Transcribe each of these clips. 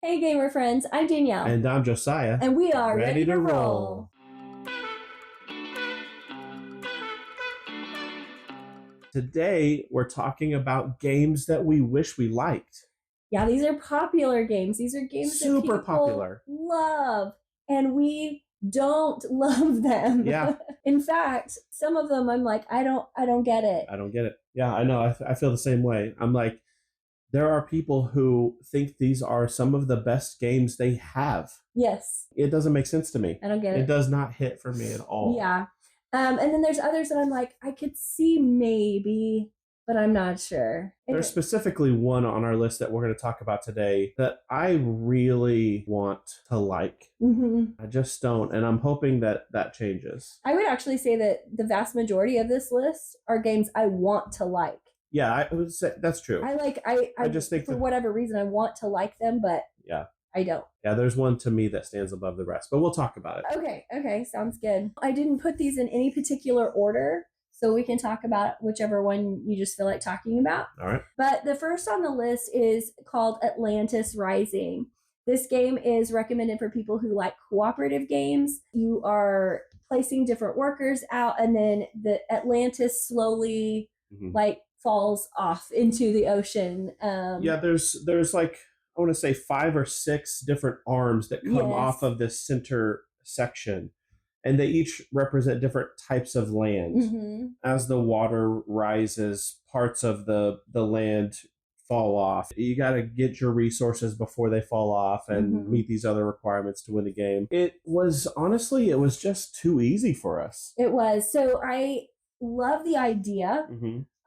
Hey, gamer friends, I'm Danielle, And I'm Josiah. and we are Ready ready to to roll. roll. Today, we're talking about games that we wish we liked. Yeah, these are popular games. These are games that Super people popular. love, and we don't love them. Yeah. In fact, some of them I'm like, I don't get it. I don't get it. Yeah, I know. I feel the same way. I'm like, there are people who think these are some of the best games they have. Yes, It doesn't make sense to me. I don't get it. It does not hit for me at all. Yeah. And then there's others that I'm like, I could see maybe, but I'm not sure. There's specifically one on our list that we're going to talk about today that I really want to like. I just don't, and I'm hoping that that changes. I would actually say that the vast majority of this list are games I want to like. Yeah, I would say that's true. I just think for whatever reason I want to like them, but yeah, I don't. Yeah, there's one to me that stands above the rest, but we'll talk about it. Okay, sounds good. I didn't put these in any particular order, so we can talk about whichever one you just feel like talking about. All right. But the first on the list is called Atlantis Rising. This game is recommended for people who like cooperative games. You are placing different workers out, and then the Atlantis slowly like falls off into the ocean. Yeah, there's like, I want to say 5 or 6 different arms that come off of this center section, and they each represent different types of land. As the water rises, parts of the land fall off. You got to get your resources before they fall off and meet these other requirements to win the game. It was just too easy for us. It was. So I love the idea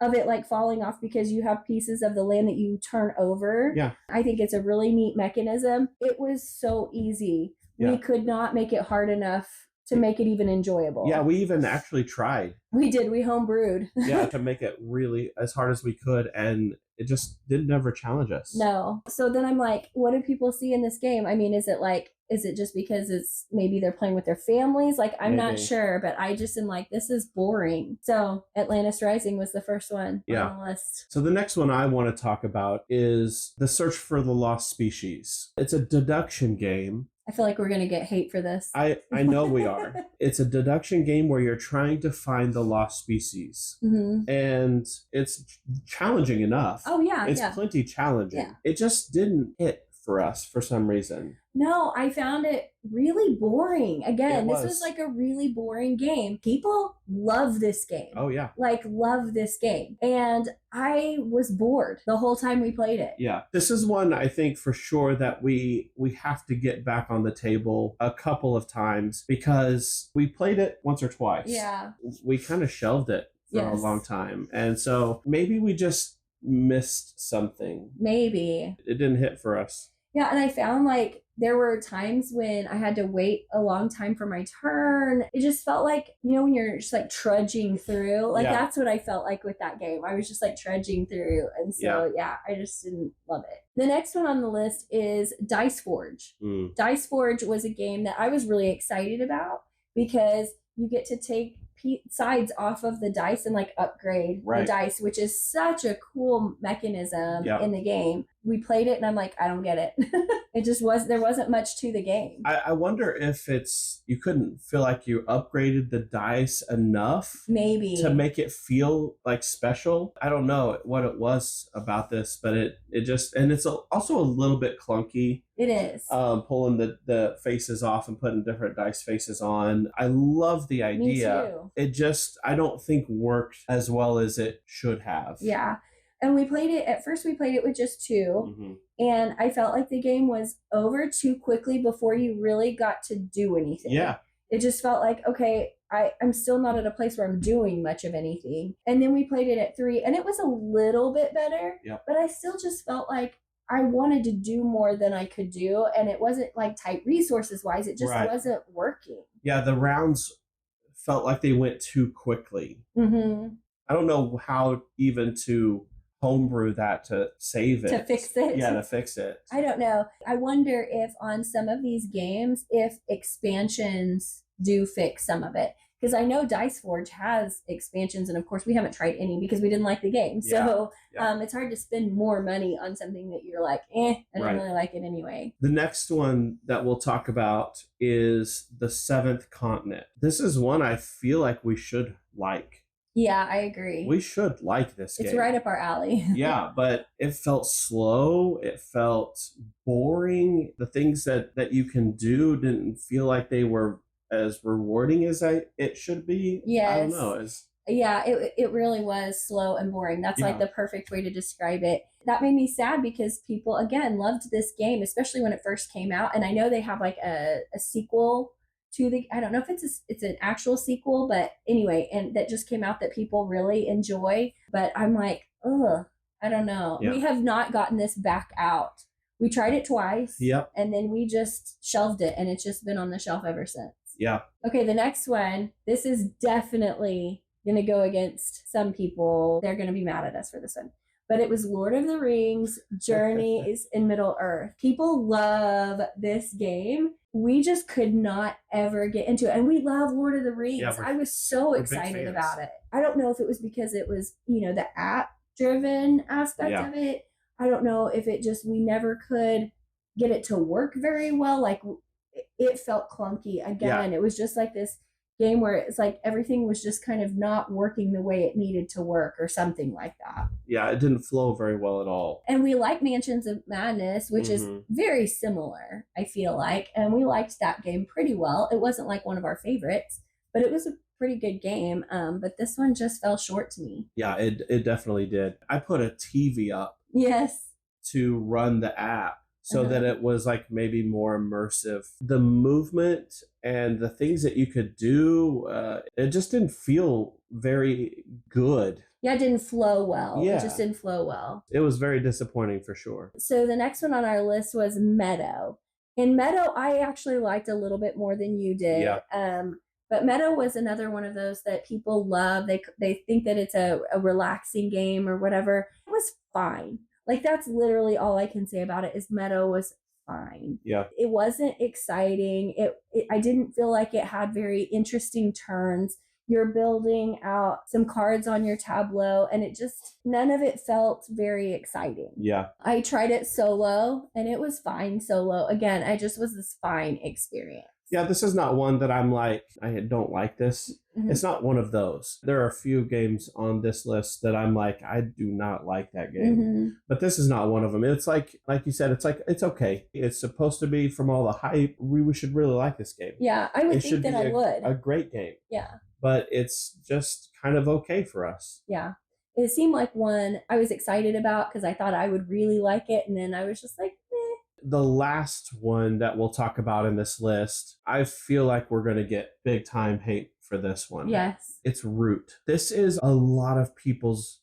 of it like falling off because you have pieces of the land that you turn over. Yeah. I think it's a really neat mechanism. It was so easy. Yeah. We could not make it hard enough to make it even enjoyable. Yeah, we even actually tried. We did. We homebrewed. Yeah, to make it really as hard as we could, and it just didn't ever challenge us. No. So then I'm like, what do people see in this game? I mean, is it just because it's maybe they're playing with their families? Like, I'm not sure, but I just am like, this is boring. So Atlantis Rising was the first one on the list. So the next one I want to talk about is The Search for the Lost Species. It's a deduction game. I feel like we're going to get hate for this. I know we are. It's a deduction game where you're trying to find the lost species. And it's challenging enough. Oh, yeah. It's plenty challenging. Yeah. It just didn't hit for us for some reason. No, I found it really boring. Again, this was like a really boring game. People love this game. Oh, yeah. Like, love this game. And I was bored the whole time we played it. Yeah. This is one I think for sure that we have to get back on the table a couple of times because we played it once or twice. Yeah. We kind of shelved it for a long time. And so maybe we just missed something. Maybe. It didn't hit for us. Yeah, and I found like there were times when I had to wait a long time for my turn. It just felt like, when you're just like trudging through, like that's what I felt like with that game. I was just like trudging through. And so, I just didn't love it. The next one on the list is Dice Forge. Dice Forge was a game that I was really excited about because you get to take sides off of the dice and like upgrade the dice, which is such a cool mechanism in the game. We played it and I'm like, I don't get it. There wasn't much to the game. I wonder if you couldn't feel like you upgraded the dice enough maybe to make it feel like special. I don't know what it was about this, but it just, and it's also a little bit clunky. It is. Pulling the faces off and putting different dice faces on. I love the idea. Me too. It just, I don't think worked as well as it should have. Yeah. And we played it with just 2. And I felt like the game was over too quickly before you really got to do anything. Yeah. It just felt like, okay, I'm still not at a place where I'm doing much of anything. And then we played it at 3 and it was a little bit better. Yep. But I still just felt like I wanted to do more than I could do. And it wasn't like tight resources wise. It just wasn't working. Yeah. The rounds felt like they went too quickly. I don't know how even to homebrew that to save it. To fix it? Yeah, to fix it. I don't know. I wonder if on some of these games, if expansions do fix some of it. because I know Dice Forge has expansions, and of course we haven't tried any because we didn't like the game. So it's hard to spend more money on something that you're like, I don't really like it anyway. The next one that we'll talk about is The Seventh Continent. This is one I feel like we should like. Yeah, I agree. We should like this game. It's right up our alley. Yeah, but it felt slow. It felt boring. The things that you can do didn't feel like they were as rewarding as it should be. Yes. I don't know. It really was slow and boring. That's like the perfect way to describe it. That made me sad because people, again, loved this game, especially when it first came out. And I know they have like a sequel to I don't know if it's an actual sequel, but anyway, and that just came out that people really enjoy. But I'm like, I don't know. Yeah. We have not gotten this back out. We tried it twice. Yep. And then we just shelved it, and it's just been on the shelf ever since. Yeah. Okay, the next one, this is definitely going to go against some people. They're going to be mad at us for this one. But it was Lord of the Rings, Journeys in Middle-earth. People love this game. We just could not ever get into it. And we love Lord of the Rings. Yeah, I was so excited about it. I don't know if it was because it was, the app-driven aspect of it. I don't know if it just, we never could get it to work very well. Like, it felt clunky. Again, it was just like this game where it's like everything was just kind of not working the way it needed to work or something like that. Yeah, it didn't flow very well at all. And we like Mansions of Madness, which is very similar, I feel like. And we liked that game pretty well. It wasn't like one of our favorites, but it was a pretty good game. But this one just fell short to me. Yeah, it definitely did. I put a TV up. Yes. To run the app. So that it was like maybe more immersive. The movement and the things that you could do, it just didn't feel very good. Yeah, it didn't flow well. Yeah. It just didn't flow well. It was very disappointing for sure. So the next one on our list was Meadow. And Meadow, I actually liked a little bit more than you did. Yeah. But Meadow was another one of those that people love. They think that it's a relaxing game or whatever. It was fine. Like, that's literally all I can say about it is Meadow was fine. Yeah. It wasn't exciting. I didn't feel like it had very interesting turns. You're building out some cards on your tableau, and none of it felt very exciting. Yeah. I tried it solo, and it was fine solo. Again, I just was this fine experience. Yeah, this is not one that I'm like, I don't like this. Mm-hmm. It's not one of those. There are a few games on this list that I'm like, I do not like that game. Mm-hmm. But this is not one of them. It's like you said, it's okay. It's supposed to be, from all the hype, we should really like this game. Yeah, I would think that I would. A great game. Yeah. But it's just kind of okay for us. Yeah. It seemed like one I was excited about because I thought I would really like it. And then I was just like, The last one that we'll talk about in this list, I feel like we're going to get big time hate for this one. Yes. It's Root. This is a lot of people's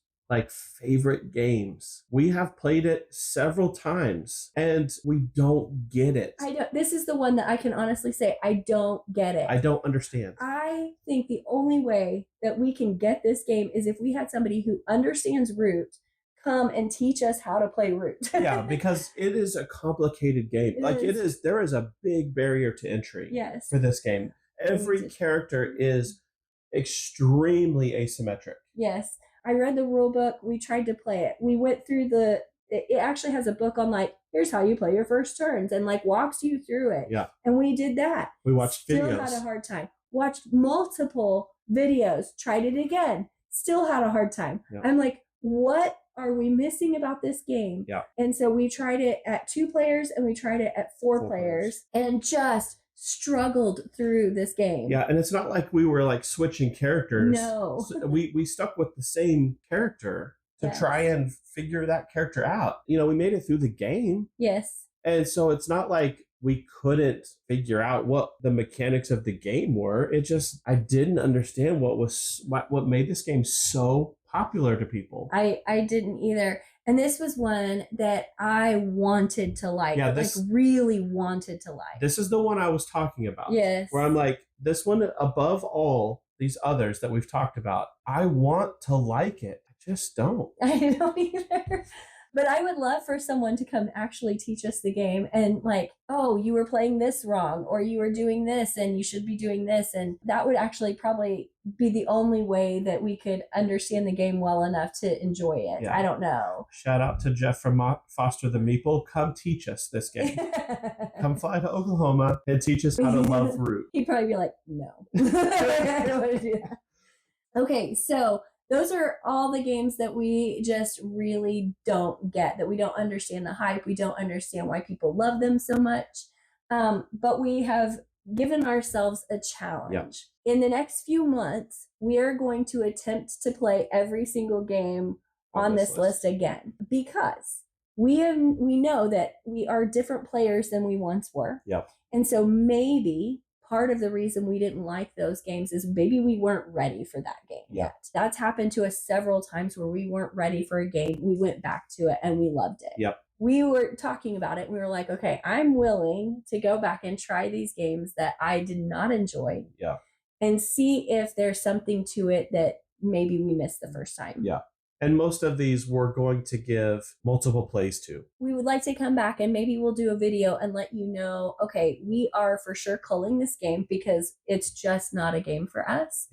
favorite games. We have played it several times and we don't get it. This is the one that I can honestly say I don't get it. I don't understand. I think the only way that we can get this game is if we had somebody who understands Root come and teach us how to play Root. Yeah, because it is a complicated game. There is a big barrier to entry. Yes. For this game. Every character is extremely asymmetric. Yes. I read the rule book. We tried to play it. We went through it actually has a book on here's how you play your first turns and walks you through it. Yeah. And we did that. We watched videos. Still had a hard time. Watched multiple videos. Tried it again. Still had a hard time. Yeah. I'm like, what are we missing about this game? Yeah. And so we tried it at 2 players and we tried it at 4 players and just struggled through this game. Yeah, and it's not like we were switching characters. No. So we stuck with the same character to try and figure that character out. We made it through the game. Yes. And so it's not like we couldn't figure out what the mechanics of the game were. It just, I didn't understand what made this game so popular to people. I didn't either. And this was one that I wanted to like. Yeah, really wanted to like. This is the one I was talking about. Yes. Where I'm like, this one above all these others that we've talked about, I want to like it. I just don't. I don't either. But I would love for someone to come actually teach us the game and like, oh, you were playing this wrong, or you were doing this and you should be doing this. And that would actually probably be the only way that we could understand the game well enough to enjoy it. I don't know. Shout out to Jeff from Foster the Meeple. Come teach us this game. Come fly to Oklahoma and teach us how to love Root. He'd probably be like, no. I don't want to do that. Okay, so those are all the games that we just really don't get, that we don't understand the hype. We don't understand why people love them so much. But we have given ourselves a challenge. In the next few months, we are going to attempt to play every single game on this list again, because we know that we are different players than we once were. And so maybe part of the reason we didn't like those games is maybe we weren't ready for that game yet. That's happened to us several times where we weren't ready for a game. We went back to it and we loved it. We were talking about it. We were like, okay, I'm willing to go back and try these games that I did not enjoy and see if there's something to it that maybe we missed the first time. And most of these we're going to give multiple plays to. We would like to come back and maybe we'll do a video and let you know, okay, we are for sure culling this game because it's just not a game for us.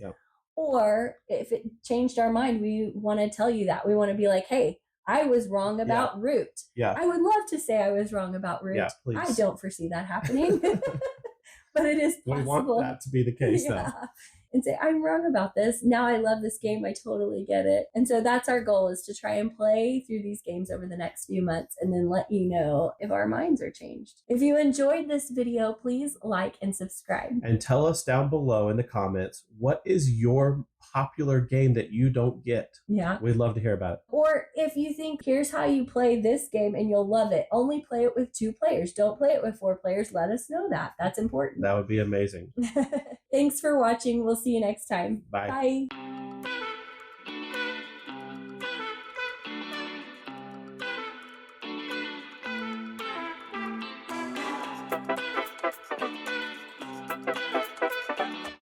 Or if it changed our mind, we want to tell you that. We want to be like, hey, I was wrong about Root. I would love to say I was wrong about Root. Please. I don't foresee that happening. But it is possible. We want that to be the case though. And say, I'm wrong about this. Now I love this game. I totally get it. And so that's our goal, is to try and play through these games over the next few months and then let you know if our minds are changed. If you enjoyed this video, please like and subscribe. And tell us down below in the comments, what is your popular game that you don't get? We'd love to hear about it. Or if you think, here's how you play this game and you'll love it, only play it with 2 players. Don't play it with 4 players. Let us know that. That's important. That would be amazing. Thanks for watching. We'll see you next time. Bye. Bye.